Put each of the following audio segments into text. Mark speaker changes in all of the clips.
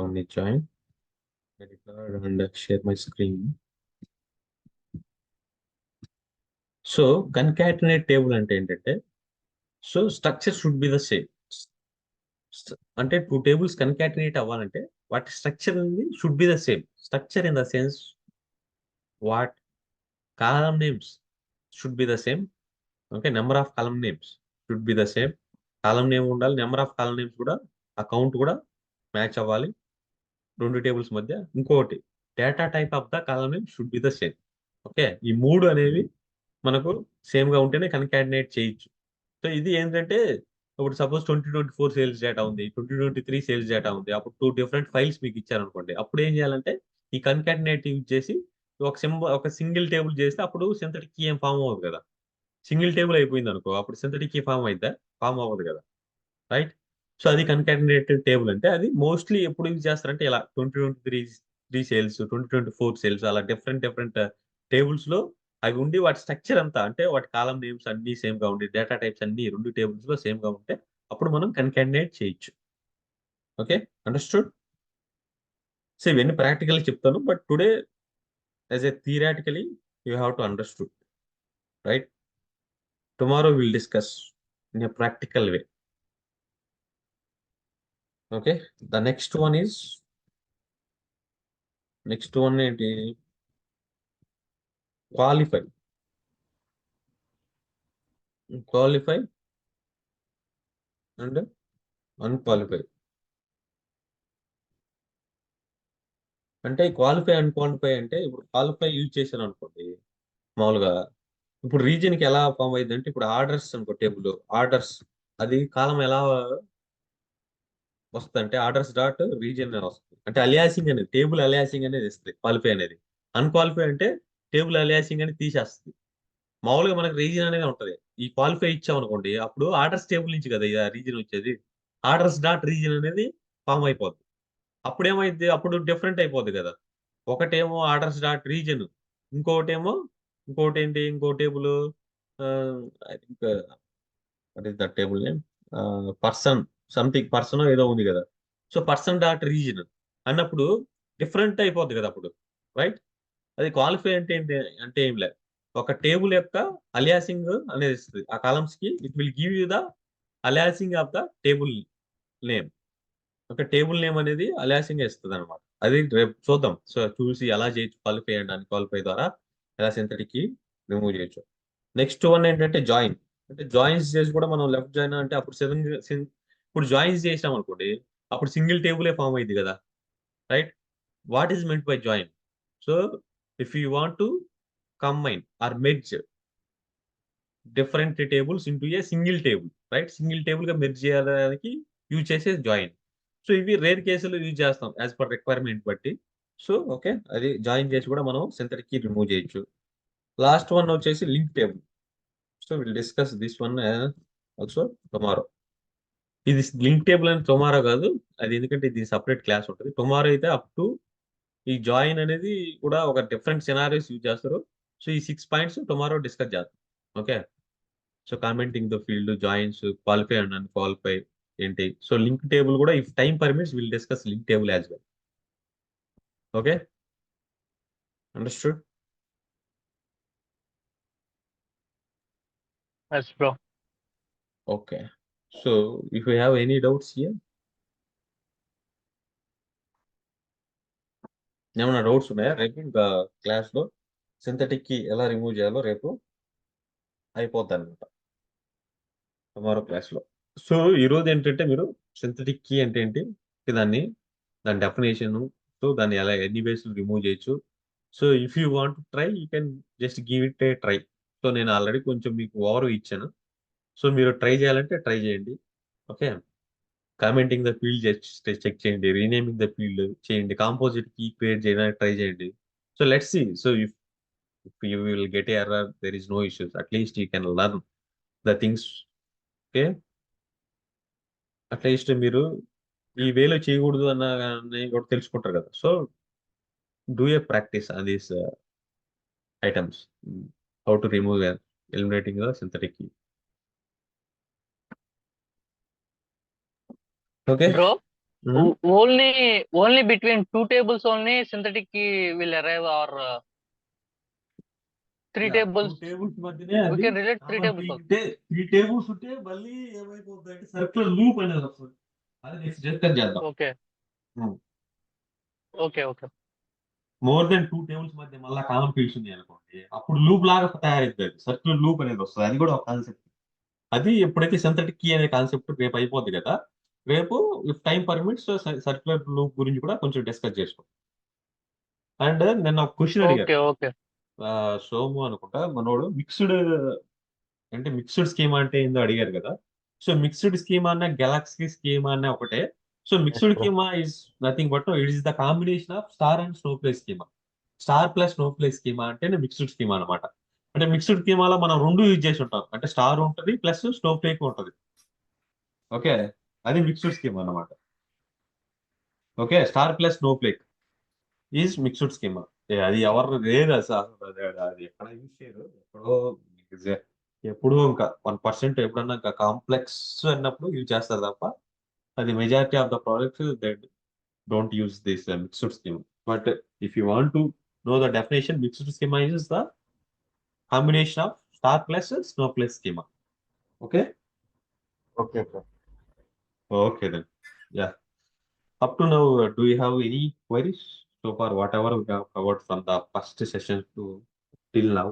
Speaker 1: Only join, record and share my screen. So concatenate table అంటే ఏంటంటే so structure should be the same. అంటే two tables concatenate అవ్వాలంటే వాటి structure అనేది should be the same. Structure in the sense what column names should be the same. Okay, number of column names should be the same. Column name ఉండాలి, number of column names కూడా account కూడా match అవ్వాలి రెండు tables మధ్య. ఇంకొకటి data type of the column name should be the same. Okay, ఈ మూడు అనేవి మనకు సేమ్ గా ఉంటేనే కన్కాటినేట్ చేయొచ్చు. సో ఇది ఏంటంటే ఇప్పుడు సపోజ్ 2024 సేల్స్ డేటా ఉంది, 2023 సేల్స్ డేటా ఉంది, అప్పుడు టూ డిఫరెంట్ ఫైల్స్ మీకు ఇచ్చారనుకోండి, అప్పుడు ఏం చేయాలంటే ఈ కన్కాటినేట్ యూజ్ చేసి ఒక సింగిల్ టేబుల్ చేస్తే అప్పుడు సింథటిక్ కీ ఏం ఫామ్ అవ్వదు కదా. సింగిల్ టేబుల్ అయిపోయింది అనుకో, అప్పుడు సింథటిక్ కీ ఫామ్ అయితే ఫామ్ అవ్వదు కదా, రైట్? సో అది కన్కాటినేటెడ్ టేబుల్ అంటే అది మోస్ట్లీ ఎప్పుడు యూజ్ చేస్తారంటే ఇలా 2023 సేల్స్, 2024 సేల్స్, అలా డిఫరెంట్ డిఫరెంట్ టేబుల్స్ లో అవి ఉండి వాటి స్ట్రక్చర్ అంతా అంటే వాటి కాలమ్ నేమ్స్ అన్ని సేమ్ గా ఉండి డేటా టైప్స్ అన్ని రెండు టేబుల్స్ లో సేమ్ గా ఉంటే అప్పుడు మనం కన్కాటినేట్ చేయొచ్చు. Okay, understood. సో ఇవన్నీ ప్రాక్టికల్ చెప్తాను, but today as a theoretically you have to understood, right? Tomorrow will discuss in a practical way. Okay, the next one ఏంటి? క్వాలిఫై. Qualify and unqualify. అంటే qualify unqualify అంటే ఇప్పుడు qualify use చేశాను అనుకోండి మామూలుగా, ఇప్పుడు రీజన్ కి ఎలా ఫామ్ అయింది అంటే ఇప్పుడు ఆర్డర్స్ అనుకో, టేబుల్ ఆర్డర్స్ అది కాలం ఎలా వస్తుంది అంటే ఆర్డర్స్ డాట్ రీజన్ వస్తుంది. అంటే అలియాసింగ్ అనేది టేబుల్ అలియాసింగ్ అనేది ఇస్తుంది క్వాలిఫై అనేది. అన్క్వాలిఫై అంటే టేబుల్ అలియాసింగ్ అనేది తీసేస్తుంది. మామూలుగా మనకు రీజన్ అనేది ఉంటది. ఈ క్వాలిఫై ఇచ్చాం అనుకోండి, అప్పుడు ఆర్డర్స్ టేబుల్ నుంచి కదా రీజన్ వచ్చేది. ఆర్డర్స్ డాట్ రీజన్ అనేది ఫామ్ అయిపోద్ది. అప్పుడు ఏమైంది, అప్పుడు డిఫరెంట్ అయిపోద్ది కదా. ఒకటేమో ఆర్డర్స్ డాట్ రీజన్, ఇంకోటేమో ఇంకోటి ఏంటి, ఇంకో table I think what is that table name, person something person ఏదో ఉంది కదా. సో పర్సన్ డాట్ రీజన్ అన్నప్పుడు డిఫరెంట్ అయిపోద్ది కదా అప్పుడు, రైట్? అది క్వాలిఫై అంటే ఏంటి అంటే ఏం లేదు, ఒక టేబుల్ యొక్క అలియాసింగ్ అనేది ఇస్తుంది ఆ కాలమ్స్ కి. It will give you the aliasing of the table name. ఒక టేబుల్ నేమ్ అనేది అలియాసింగ్ ఇస్తుంది అనమాట. అది రేపు చూద్దాం. సో చూసి ఎలా చేయొచ్చు క్వాలిఫై అండ్ అన్క్వాలిఫై ద్వారా ఎలా సింథటిక్ కి రిమూవ్ చేయొచ్చు. నెక్స్ట్ వన్ ఏంటంటే జాయిన్. అంటే జాయిన్స్ చేసి కూడా మనం లెఫ్ట్ జాయిన్ అంటే అప్పుడు ఇప్పుడు జాయిన్స్ చేసాం అనుకోండి, అప్పుడు సింగిల్ టేబులే ఫామ్ అయింది కదా, right? What is meant by join? So if you want to combine or merge different tables into a single table, right? Single table గా మెర్జ్ చేయడానికి యూజ్ చేసే జాయిన్. సో ఇవి రేర్ కేసులు యూజ్ చేస్తాం as per requirement బట్టి. So okay, అది join చేసి కూడా మనం సింథటిక్ కి రిమూవ్ చేయొచ్చు. లాస్ట్ వన్ వచ్చేసి link table. So will discuss this one also tomorrow. ఇది లింక్ టేబుల్ అని టుమారో కాదు, అది ఎందుకంటే ఇది సపరేట్ క్లాస్ ఉంటుంది. టుమారో అయితే అప్ టు ఈ జాయిన్ అనేది కూడా ఒక డిఫరెంట్ సినారియోస్ యూజ్ చేస్తారు. సో ఈ 6 పాయింట్స్ టుమారో డిస్కస్ చేద్దాం. Okay, so commenting the field, joins, qualify and unqualify ఏంటి. సో లింక్ టేబుల్ కూడా if time permits will discuss link table as well. Okay, understood.
Speaker 2: Yes, bro.
Speaker 1: Okay, so if you have any doubts here, ఏమైనా doubts ఉన్నాయా? రేపు ఇంకా class లో synthetic కి ఎలా remove చేయాలో రేపు అయిపోద్ది అనమాట, టుమారో క్లాస్ లో. సో ఈ రోజు ఏంటంటే మీరు సింథటిక్ కీ అంటే ఏంటి, దాన్ని దాని డెఫినేషన్, సో దాన్ని ఎలా ఎన్ని వేస్ రిమూవ్ చేయొచ్చు. So if you want try you can just give it A try. So నేను ఆల్రెడీ కొంచెం మీకు ఓవర్ ఇచ్చాను. సో మీరు ట్రై చేయాలంటే ట్రై చేయండి. Okay, commenting the field check చేయండి, రీనేమింగ్ ద ఫీల్డ్ చేయండి, కాంపోజిట్ కీ క్రియేట్ చేయడానికి ట్రై చేయండి. So let's see. So if you will get error, there is no issues, at least you can learn the things. Okay, at least మీరు ఈ వేలో చేయకూడదు అన్న కూడా తెలుసుకుంటారు కదా. So do a practice on these items, how to remove eliminating the synthetic key. Okay,
Speaker 2: Bro, Only between two tables only synthetic key will arrive, or three
Speaker 1: yeah two
Speaker 2: tables.
Speaker 1: Tables మధ్యనే
Speaker 2: We
Speaker 1: అది
Speaker 2: can relate three
Speaker 1: common key
Speaker 2: tables also.
Speaker 1: ఉంటే 3 tables ఉంటే మళ్ళీ ఏమైపోతుంది అంటే circular loop అనేది వస్తుంది. అది నెక్స్ట్ డిస్కస్ చేద్దాం.
Speaker 2: Okay. Okay.
Speaker 1: More than 2 tables మధ్య మళ్ళీ కామన్ ఫీల్డ్స్ ఉన్నాయి అనుకోండి, అప్పుడు లూప్ లాగా తయారైతుంది, సర్క్యులర్ లూప్ అనేది వస్తుంది. అది కూడా ఒక కాన్సెప్ట్. అది ఎప్పుడైతే సింథటిక్ కీ అనే కాన్సెప్ట్ రేపు అయిపోద్ది కదా, రేపు if time permits circular loop గురించి కూడా కొంచెం డిస్కస్ చేసుకోండి. అండ్ నిన్న ఒక క్వశ్చన్ అడిగారు
Speaker 2: Okay.
Speaker 1: సోము అనుకుంటా మనోడు, మిక్స్డ్ అంటే మిక్స్డ్ స్కీమా అంటే ఏందో అడిగారు కదా. సో మిక్స్డ్ స్కీమా అన్న గెలాక్సీ స్కీమా అన్న ఒకటే. So
Speaker 2: Yes,
Speaker 1: mixed
Speaker 2: bro.
Speaker 1: Schema is nothing but it is the combination of star and snow play schema. Star plus snow play schema అంటే mixed schema అనమాట. అంటే మిక్స్డ్ స్కీమాలో మనం రెండు use చేసి ఉంటాం, అంటే స్టార్ ఉంటుంది ప్లస్ స్నో ప్లేక్ ఉంటుంది. ఓకే, అది మిక్స్డ్ స్కీమా అన్నమాట. Okay, star plus snow plaque is mixed schema. అది ఎవరు లేదు అసలు, అది ఎక్కడ యూజ్ చేయరు. ఎప్పుడో ఎగ్జా- ఎప్పుడో ఇంకా 1% ఎప్పుడన్నా ఇంకా కాంప్లెక్స్ అన్నప్పుడు యూజ్ చేస్తారు తప్ప, అది majority of the projects that don't use this mixed schema. But if you want to know the definition, mixed schema is the combination of star plus snow plus schema. Okay.
Speaker 2: Okay, bro.
Speaker 1: Okay then. Yeah, up to now, do you have any queries so far? Whatever we have covered from the first session to till now,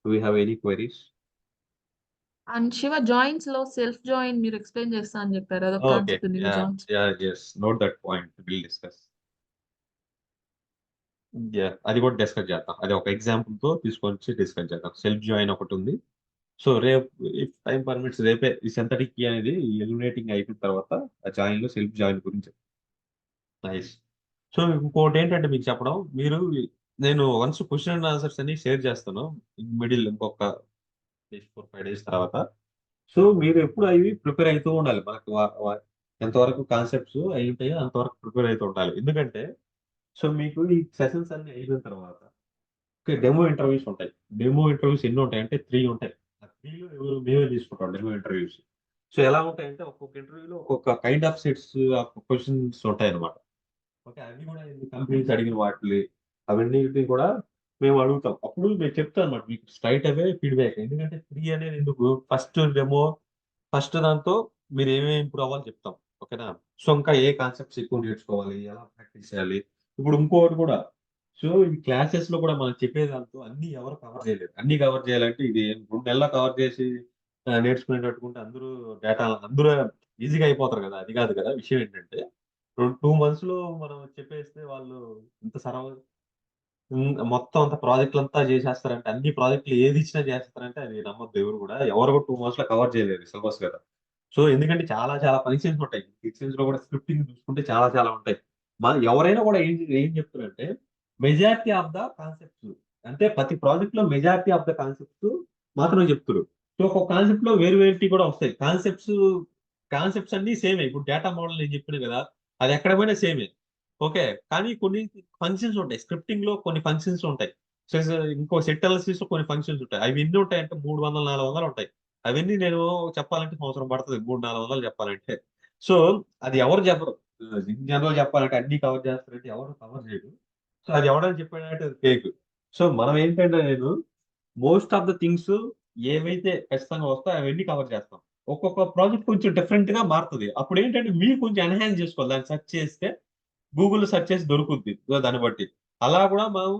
Speaker 1: do you have any queries?
Speaker 3: And Shiva joints లో self join మీరు explain చేస్తా అని చెప్పారు, అదొక
Speaker 1: Okay,
Speaker 3: concept ఉంది కదా
Speaker 1: yeah,
Speaker 3: joints.
Speaker 1: yeah, yes. Note that point. We'll discuss. Yeah, అది కూడా డిస్కస్ చేద్దాం. అది ఒక ఎగ్జాంపుల్ తో తీసుకొని డిస్కస్ చేద్దాం. సెల్ఫ్ జాయిన్ ఒకటి ఉంది. సో రేపు ఇఫ్ టైం పర్మిట్స్ రేపే ఈ సింథటిక్ కీ అనేది ఎలిమినేటింగ్ అయిపోయిన తర్వాత ఆ జాయిన్ లో సెల్ఫ్ జాయిన్ గురించి. నైస్. సో ఇంకోటి ఏంటంటే మీకు చెప్పడం, మీరు నేను వన్స్ క్వశ్చన్ అండ్ ఆన్సర్స్ అని షేర్ చేస్తాను మిడిల్ ఇంకొక 4-5 డేస్ తర్వాత. సో మీరు ఎప్పుడు అవి ప్రిపేర్ అవుతూ ఉండాలి. మనకు ఎంతవరకు కాన్సెప్ట్స్ అయి ఉంటాయో అంతవరకు ప్రిపేర్ అవుతూ ఉండాలి. ఎందుకంటే సో మీకు ఈ సెషన్స్ అన్ని అయిపోయిన తర్వాత డెమో ఇంటర్వ్యూస్ ఉంటాయి. డెమో ఇంటర్వ్యూస్ ఎన్ని ఉంటాయి అంటే 3 ఉంటాయి. ఆ 3లో ఎవరు మేమే తీసుకుంటాం డెమో ఇంటర్వ్యూస్. సో ఎలా ఉంటాయంటే ఒక్కొక్క ఇంటర్వ్యూలో ఒక్కొక్క kind of sets of questions ఉంటాయి అనమాట. ఓకే, అవి కూడా కంపెనీస్ అడిగిన వాటిని అవన్నీ కూడా మేము అడుగుతాం. అప్పుడు మేము చెప్తాం అనమాట మీకు స్ట్రైట్ అవే ఫీడ్బ్యాక్. ఎందుకంటే ఫ్రీ అనేది ఎందుకు, ఫస్ట్ డెమో ఫస్ట్ దాంతో మీరు ఏమేమి ఇంప్రూవ్ అవ్వాలి చెప్తాం. ఓకేనా. సో ఇంకా ఏ కాన్సెప్ట్స్ ఎక్కువ నేర్చుకోవాలి, ఎలా ప్రాక్టీస్ చేయాలి. ఇప్పుడు ఇంకోటి కూడా, సో ఈ క్లాసెస్ లో కూడా మనం చెప్పేదాంతో అన్ని ఎవరు కవర్ చేయలేరు. అన్ని కవర్ చేయాలంటే ఇది 2 నెలల్లో కవర్ చేసి నేర్చుకునేటట్టుకుంటే అందరూ డేటా అందరూ ఈజీగా అయిపోతారు కదా. అది కాదు కదా విషయం. ఏంటంటే 2 months లో మనం చెప్పేస్తే వాళ్ళు ఇంత మొత్తం అంత ప్రాజెక్టులు అంతా చేసేస్తారంటే, అన్ని ప్రాజెక్టులు ఏది ఇచ్చినా చేస్తారంటే అది నమ్మద్దు ఎవరు కూడా. ఎవరు కూడా 2 months లో కవర్ చేయలేరు సిలబస్ కదా. సో ఎందుకంటే చాలా చాలా ఫంక్షన్స్ ఉంటాయి. ఫంక్షన్స్ లో కూడా స్క్రిప్టింగ్ చూసుకుంటే చాలా చాలా ఉంటాయి. ఎవరైనా కూడా ఏం ఏం చెప్తారంటే మెజారిటీ ఆఫ్ ద కాన్సెప్ట్స్, అంటే ప్రతి ప్రాజెక్ట్ లో మెజారిటీ ఆఫ్ ద కాన్సెప్ట్స్ మాత్రమే చెప్తారు. సో ఒక కాన్సెప్ట్ లో వేరు వేరుటీ కూడా వస్తాయి. కాన్సెప్ట్స్ అన్ని సేమే. ఇప్పుడు డేటా మోడల్ నేను చెప్పిన కదా, అది ఎక్కడ పోయినా సేమే. ఓకే, కానీ కొన్ని ఫంక్షన్స్ ఉంటాయి. స్క్రిప్టింగ్ లో కొన్ని ఫంక్షన్స్ ఉంటాయి. సో ఇంకో సెట్ అనాలిసిస్ లో కొన్ని ఫంక్షన్స్ ఉంటాయి. అవి ఎన్ని ఉంటాయంటే 300-400 ఉంటాయి. అవన్నీ నేను చెప్పాలంటే సంవత్సరం పడుతుంది 300-400 చెప్పాలంటే. సో అది ఎవరు చెప్పరు. ఇన్ జనరల్ చెప్పాలంటే అన్ని కవర్ చేస్తారంటే ఎవరు కవర్ చేయరు. సో అది ఎవడని చెప్పాడంటే అది ఫేక్. సో మనం ఏంటంటే నేను మోస్ట్ ఆఫ్ ద థింగ్స్ ఏవైతే ఖచ్చితంగా వస్తాయో అవన్నీ కవర్ చేస్తాం. ఒక్కొక్క ప్రాజెక్ట్ కొంచెం డిఫరెంట్ గా మారుతుంది. అప్పుడు ఏంటంటే మీరు కొంచెం ఎన్హాన్స్ చేసుకోవాలి. దాన్ని సెర్చ్ చేస్తే గూగుల్ సెర్చ్ చేసి దొరుకుద్ది. సో దాన్ని బట్టి అలా కూడా మనం,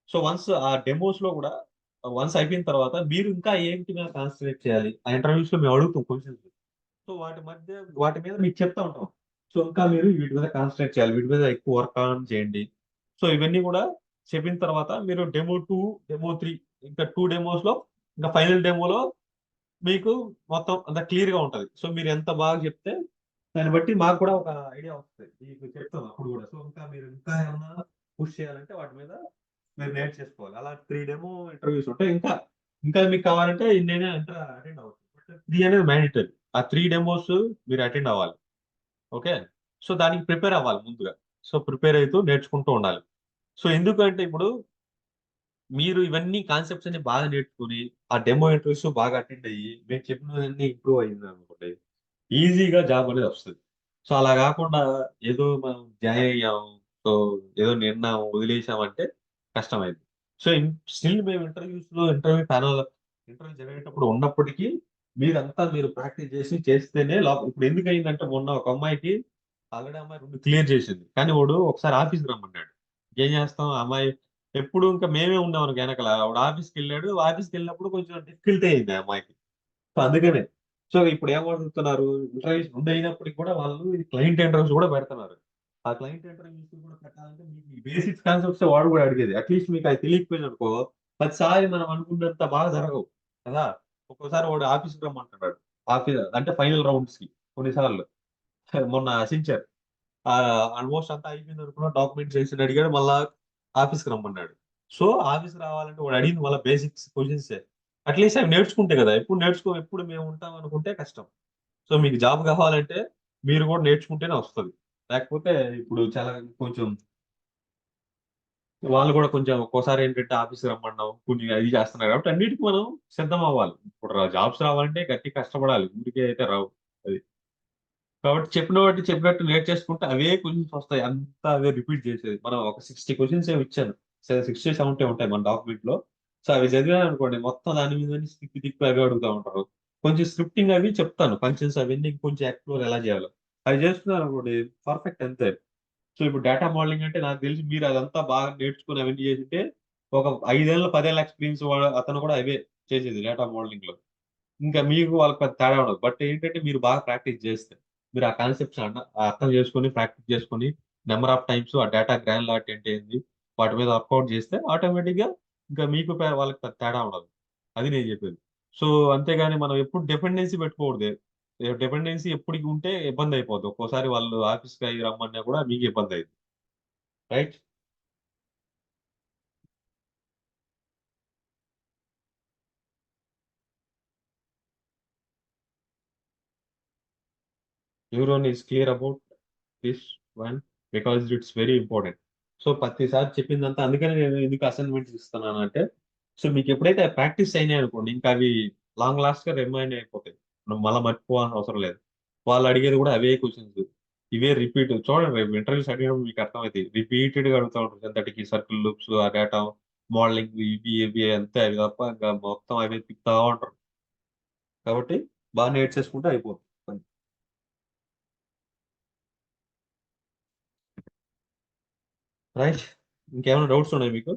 Speaker 1: సో వన్స్ ఆ డెమోస్ లో కూడా వన్స్ అయిపోయిన తర్వాత మీరు ఇంకా ఏంటి మీద కాన్సన్ట్రేట్ చేయాలి, ఆ ఇంటర్వ్యూస్ లో మేము అడుగుతాం క్వశ్చన్స్. సో వాటి మీద మీకు చెప్తా ఉంటాం. సో ఇంకా మీరు వీటి మీద కాన్సన్ట్రేట్ చేయాలి, వీటి మీద ఎక్కువ వర్క్ ఆన్ చేయండి. సో ఇవన్నీ కూడా చెప్పిన తర్వాత మీరు డెమో 2, డెమో 3, ఇంకా 2 డెమోస్ లో ఇంకా ఫైనల్ డెమోలో మీకు మొత్తం అంత క్లియర్ గా ఉంటది. సో మీరు ఎంత బాగా చెప్తే దాన్ని బట్టి మాకు కూడా ఒక ఐడియా వస్తుంది. మీకు చెప్తాం అప్పుడు కూడా. సో ఇంకా మీరు ఇంకా ఏమన్నా పుష్ చేయాలంటే వాటి మీద మీరు నేర్చేసుకోవాలి. అలా 3 డెమో ఇంటర్వ్యూస్ ఉంటాయి. ఇంకా ఇంకా మీకు కావాలంటే నేనే అటెండ్ అవ్వచ్చు. బట్ 3 అనేది మ్యాండేటరీ. ఆ 3 డెమోస్ మీరు అటెండ్ అవ్వాలి. ఓకే. సో దానికి ప్రిపేర్ అవ్వాలి ముందుగా. సో ప్రిపేర్ అవుతూ నేర్చుకుంటూ ఉండాలి. సో ఎందుకంటే ఇప్పుడు మీరు ఇవన్నీ కాన్సెప్ట్స్ అన్ని బాగా నేర్చుకుని ఆ డెమో ఇంటర్వ్యూస్ బాగా అటెండ్ అయ్యి మీరు చెప్పినవన్నీ ఇంప్రూవ్ అయ్యింది అనుకోండి, ఈజీగా జాబ్ అనేది వస్తుంది. సో అలా కాకుండా ఏదో మనం జాయిన్ అయ్యాం, సో ఏదో నిన్నాం వదిలేసామంటే కష్టమైంది. సో స్టిల్ మేము ఇంటర్వ్యూ ప్యానల్ ఇంటర్వ్యూ జరిగేటప్పుడు ఉన్నప్పటికీ మీరు ప్రాక్టీస్ చేస్తేనే ఇప్పుడు ఎందుకు అయిందంటే మొన్న ఒక అమ్మాయికి ఆల్రెడీ అమ్మాయి 2 క్లియర్ చేసింది, కానీ వాడు ఒకసారి ఆఫీస్కి రమ్మన్నాడు. ఏం చేస్తాం, అమ్మాయి ఎప్పుడు ఇంకా మేమే ఉన్నాం అనుకో వెనకాల. వాడు ఆఫీస్కి వెళ్ళాడు, ఆఫీస్కి వెళ్ళినప్పుడు కొంచెం డిఫికల్టీ అయింది ఆ అమ్మాయికి. సో అందుకనే సో ఇప్పుడు ఏమడుగుతున్నారు, ఇంటర్వ్యూస్ 2 అయినప్పటికి కూడా వాళ్ళు క్లయింట్ ఇంటర్వ్యూస్ కూడా పెడుతున్నారు. ఆ క్లయింట్ ఇంటర్వ్యూస్ కూడా పెట్టాలంటే మీకు బేసిక్స్ కాన్సెప్ట్స్ వాడు కూడా అడిగేది. అట్లీస్ట్ మీకు అది తెలియకపోయింది అనుకో, ప్రతిసారి మనం అనుకున్నంత బాగా జరగవు కదా. ఒక్కోసారి వాడు ఆఫీస్కి రమ్మంటున్నాడు, ఆఫీస్ అంటే ఫైనల్ రౌండ్స్ కి కొన్నిసార్లు. మొన్న సించర్ ఆల్మోస్ట్ అంతా అయిపోయింది అనుకున్నా, డాక్యుమెంట్స్ వేసి అడిగాడు, మళ్ళా ఆఫీస్కి రమ్మన్నాడు. సో ఆఫీస్కి రావాలంటే వాడు అడిగింది మళ్ళీ బేసిక్స్ క్వశ్చన్స్. అట్లీస్ట్ అవి నేర్చుకుంటే కదా, ఎప్పుడు మేము ఉంటాం అనుకుంటే కష్టం. సో మీకు జాబ్ కావాలంటే మీరు కూడా నేర్చుకుంటేనే వస్తుంది. లేకపోతే ఇప్పుడు చాలా కొంచెం వాళ్ళు కూడా కొంచెం ఒక్కోసారి ఏంటంటే ఆఫీస్కి రమ్మన్నాం కొన్ని అది చేస్తున్నారు కాబట్టి అన్నిటికీ మనం సిద్ధం అవ్వాలి. ఇప్పుడు జాబ్స్ రావాలంటే గట్టి కష్టపడాలి, ఊరికే అయితే రావు. అది కాబట్టి చెప్పినట్టు నేర్చేసుకుంటే అవే క్వశ్చన్స్ వస్తాయి, అంతా అవే రిపీట్ చేసేది. మనం ఒక 60 క్వశ్చన్స్ ఏమి ఇచ్చాను, 60-70 ఉంటాయి మన డాక్యుమెంట్ లో. సో అవి చదివాను అనుకోండి, మొత్తం దాని మీద తిప్పి తిప్పి అవి అడుగుతా ఉంటారు. కొంచెం స్క్రిప్టింగ్ అవి చెప్తాను, ఫంక్షన్స్ అవన్నీ కొంచెం ఎక్స్ప్లోర్ ఎలా చేయాలో అవి చేస్తున్నారు అనుకోండి, పర్ఫెక్ట్ అంతే. సో ఇప్పుడు డేటా మోడలింగ్ అంటే నాకు తెలిసి మీరు అదంతా బాగా నేర్చుకుని అవన్నీ చేసింటే ఒక 5 ఏళ్ళ 10 ఏళ్ళ ఎక్స్పీరియన్స్ అతను కూడా అవే చేసేది డేటా మోడలింగ్ లో. ఇంకా మీకు వాళ్ళకి పెద్ద తేడా ఉండదు. బట్ ఏంటంటే మీరు బాగా ప్రాక్టీస్ చేస్తే, మీరు ఆ కాన్సెప్ట్స్ అర్థం చేసుకొని ప్రాక్టీస్ చేసుకొని నెంబర్ ఆఫ్ టైమ్స్ ఆ డేటా గ్రాన్యులారిటీ అంటే ఏంది వాటి మీద వర్కౌట్ చేస్తే ఆటోమేటిక్ గా ఇంకా మీకు వాళ్ళకి పెద్ద తేడా ఉండదు. అది నేను చెప్పేది. సో అంతేగాని మనం ఎప్పుడు డిపెండెన్సీ పెట్టుకోకూడదు. డిపెండెన్సీ ఎప్పటికి ఉంటే ఇబ్బంది అయిపోద్ది. ఒక్కోసారి వాళ్ళు ఆఫీస్కి అయ్యి రమ్మన్నా కూడా మీకు ఇబ్బంది అయింది. Right. Neuron is clear about this one because it's very important. So ప్రతిసారి చెప్పిందంతా అందుకని నేను ఎందుకు అసైన్మెంట్స్ ఇస్తున్నాను అంటే, సో మీకు ఎప్పుడైతే ప్రాక్టీస్ అయినాయి అనుకోండి, ఇంకా అవి లాంగ్ లాస్ట్ గా రిమైండ్ అయిపోతాయి. మనం మళ్ళీ మర్చిపోవాల్సిన అవసరం లేదు. వాళ్ళు అడిగేది కూడా అవే క్వశ్చన్స్, ఇవే రిపీట్. చూడండి రేపు ఇంటర్వ్యూస్ అడిగినప్పుడు మీకు అర్థమవుతాయి, రిపీటెడ్ గా అడుగుతూ ఉంటారు. సింథటిక్ సర్కిల్ లూప్స్, ఆ డేటా మోడలింగ్, ఇవి అంతే. అవి తప్ప ఇంకా మొత్తం అవే తిప్పుతా ఉంటారు. కాబట్టి బాగా నేర్చేసుకుంటే అయిపోతుంది. రైట్. ఇంకేమైనా డౌట్స్ ఉన్నాయి మీకు?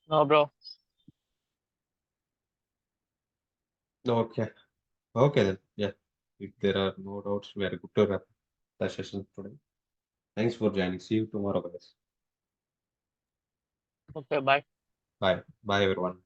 Speaker 2: No bro.
Speaker 1: Okay. Okay then. Yeah. If there are no doubts, we are good to wrap the session today. Thanks for joining. See you tomorrow, guys.
Speaker 2: Okay bye.
Speaker 1: Bye. Bye, everyone.